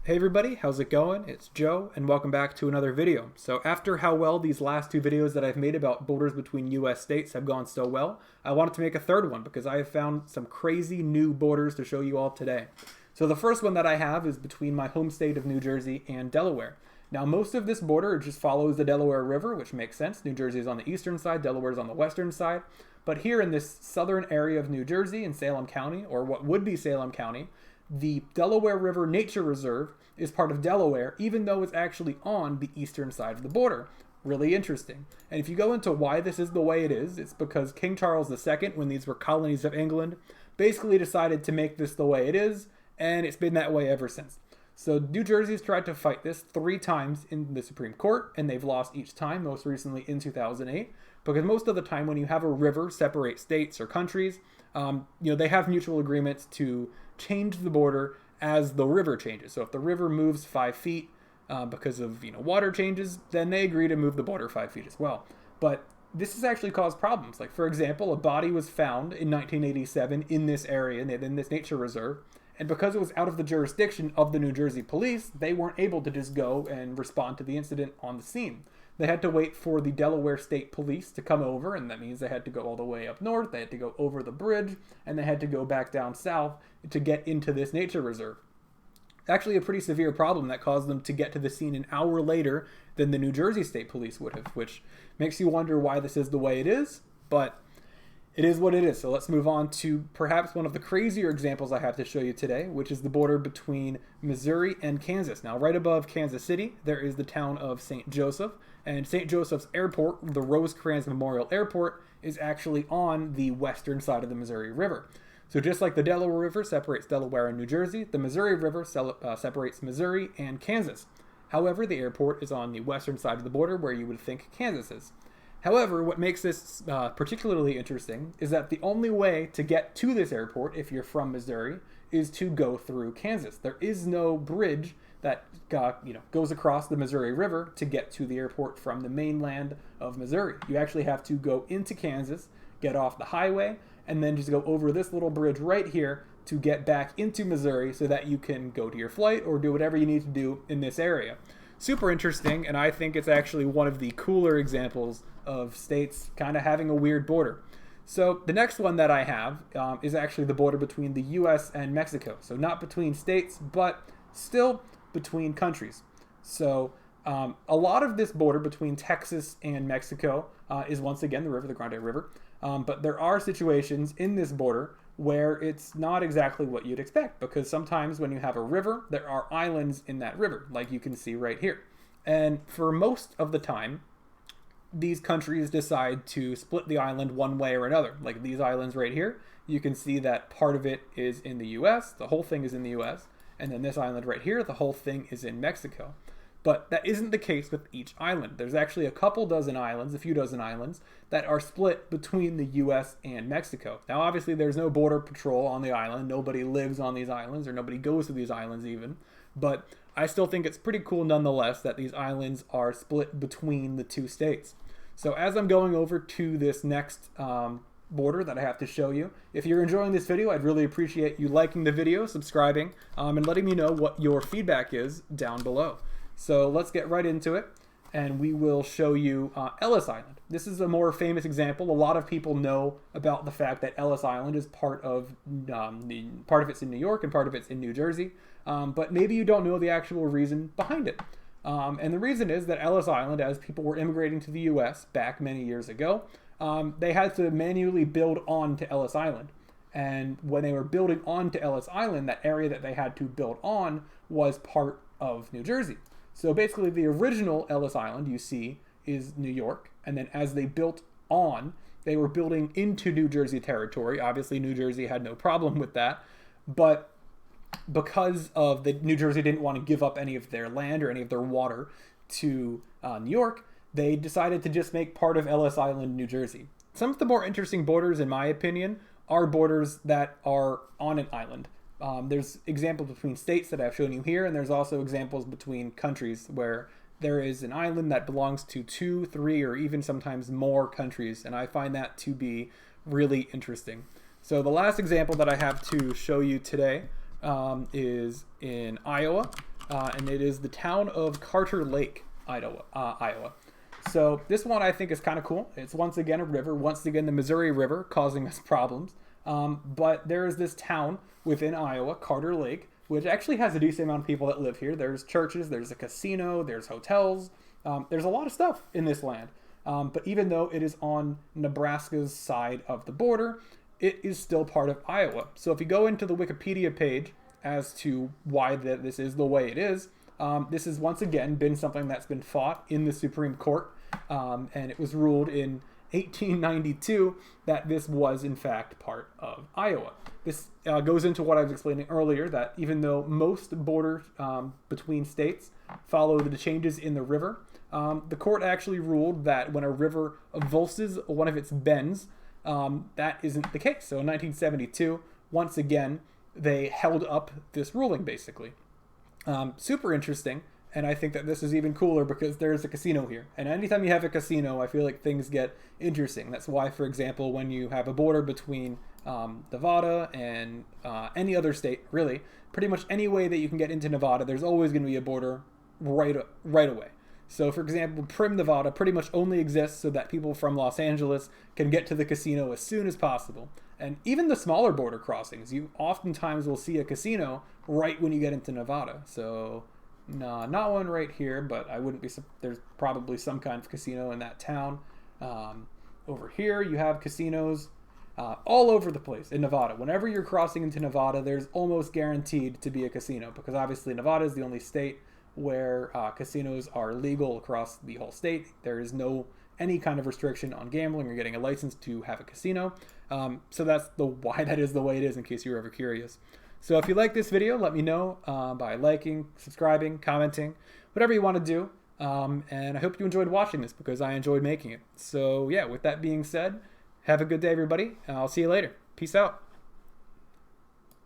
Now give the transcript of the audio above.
Hey everybody, how's it going? It's Joe, and welcome back to another video. So after how well these last two videos that I've made about borders between US states have gone so well, I wanted to make a third one because I have found some crazy new borders to show you all today. So the first one that I have is between my home state of New Jersey and Delaware. Now most of this border just follows the Delaware River, which makes sense. New Jersey is on the eastern side, Delaware is on the western side. But here in this southern area of New Jersey in Salem County, or what would be Salem County, the Delaware River Nature Reserve is part of Delaware, even though it's actually on the eastern side of the border. Really interesting. And if you go into why this is the way it is, it's because King Charles II, when these were colonies of England, basically decided to make this the way it is, and it's been that way ever since. So New Jersey's tried to fight this 3 times in the Supreme Court, and they've lost each time, most recently in 2008, because most of the time when you have a river separate states or countries, they have mutual agreements to change the border as the river changes. So if the river moves 5 feet because of water changes, then they agree to move the border 5 feet as well. But this has actually caused problems. Like, for example, a body was found in 1987 in this area, in this nature reserve, and because it was out of the jurisdiction of the New Jersey police, they weren't able to just go and respond to the incident on the scene. They had to wait for the Delaware State Police to come over, and that means they had to go all the way up north, they had to go over the bridge, and they had to go back down south to get into this nature reserve. Actually a pretty severe problem that caused them to get to the scene an hour later than the New Jersey State Police would have, which makes you wonder why this is the way it is, but it is what it is. So let's move on to perhaps one of the crazier examples I have to show you today, which is the border between Missouri and Kansas. Now, right above Kansas City, there is the town of St. Joseph, and St. Joseph's Airport, the Rosecrans Memorial Airport, is actually on the western side of the Missouri River. So just like the Delaware River separates Delaware and New Jersey, the Missouri River separates Missouri and Kansas. However, the airport is on the western side of the border where you would think Kansas is. However, what makes this particularly interesting is that the only way to get to this airport, if you're from Missouri, is to go through Kansas. There is no bridge that goes across the Missouri River to get to the airport from the mainland of Missouri. You actually have to go into Kansas, get off the highway, and then just go over this little bridge right here to get back into Missouri so that you can go to your flight or do whatever you need to do in this area. Super interesting, and I think it's actually one of the cooler examples of states kind of having a weird border. So the next one that I have is actually the border between the US and Mexico. So not between states, but still between countries. So a lot of this border between Texas and Mexico is once again the river, the Grande River. But there are situations in this border where it's not exactly what you'd expect, because sometimes when you have a river, there are islands in that river, like you can see right here. And for most of the time, these countries decide to split the island one way or another. Like these islands right here, you can see that part of it is in the US, the whole thing is in the US, and then this island right here, the whole thing is in Mexico. But that isn't the case with each island. There's actually a few dozen islands, that are split between the US and Mexico. Now, obviously, there's no border patrol on the island. Nobody lives on these islands, or nobody goes to these islands even. But I still think it's pretty cool nonetheless that these islands are split between the two states. So as I'm going over to this next border that I have to show you, if you're enjoying this video, I'd really appreciate you liking the video, subscribing, and letting me know what your feedback is down below. So let's get right into it, and we will show you Ellis Island. This is a more famous example. A lot of people know about the fact that Ellis Island is part of it's in New York and part of it's in New Jersey, but maybe you don't know the actual reason behind it. And the reason is that Ellis Island, as people were immigrating to the US back many years ago, they had to manually build onto Ellis Island. And when they were building onto Ellis Island, that area that they had to build on was part of New Jersey. So basically the original Ellis Island you see is New York, and then as they built on, they were building into New Jersey territory. Obviously New Jersey had no problem with that, but because of New Jersey didn't want to give up any of their land or any of their water to New York, they decided to just make part of Ellis Island New Jersey. Some of the more interesting borders, in my opinion, are borders that are on an island. There's examples between states that I've shown you here, and there's also examples between countries where there is an island that belongs to 2, 3, or even sometimes more countries, and I find that to be really interesting. So the last example that I have to show you today is in Iowa. and it is the town of Carter Lake, Iowa. So this one I think is kind of cool. It's once again a river, once again the Missouri River causing us problems. But there is this town within Iowa, Carter Lake, which actually has a decent amount of people that live here. There's churches, there's a casino, there's hotels. There's a lot of stuff in this land. But even though it is on Nebraska's side of the border, it is still part of Iowa. So if you go into the Wikipedia page as to why this is the way it is, this has once again been something that's been fought in the Supreme Court, and it was ruled in 1892 that this was in fact part of Iowa. This goes into what I was explaining earlier, that even though most borders between states follow the changes in the river, the court actually ruled that when a river avulses one of its bends, that isn't the case. So in 1972, once again, they held up this ruling, basically. Super interesting, and I think that this is even cooler because there's a casino here. And anytime you have a casino, I feel like things get interesting. That's why, for example, when you have a border between Nevada and any other state, really, pretty much any way that you can get into Nevada, there's always going to be a border right away. So, for example, Primm, Nevada pretty much only exists so that people from Los Angeles can get to the casino as soon as possible. And even the smaller border crossings, you oftentimes will see a casino right when you get into Nevada. So, no, not one right here, but I wouldn't be, there's probably some kind of casino in that town. Over here, you have casinos all over the place in Nevada. Whenever you're crossing into Nevada, there's almost guaranteed to be a casino because obviously Nevada is the only state where casinos are legal across the whole state. There is no any kind of restriction on gambling or getting a license to have a casino. So that's why that is the way it is, in case you were ever curious. So if you like this video, let me know by liking, subscribing, commenting, whatever you want to do. And I hope you enjoyed watching this because I enjoyed making it. So yeah, with that being said, have a good day, everybody. And I'll see you later. Peace out.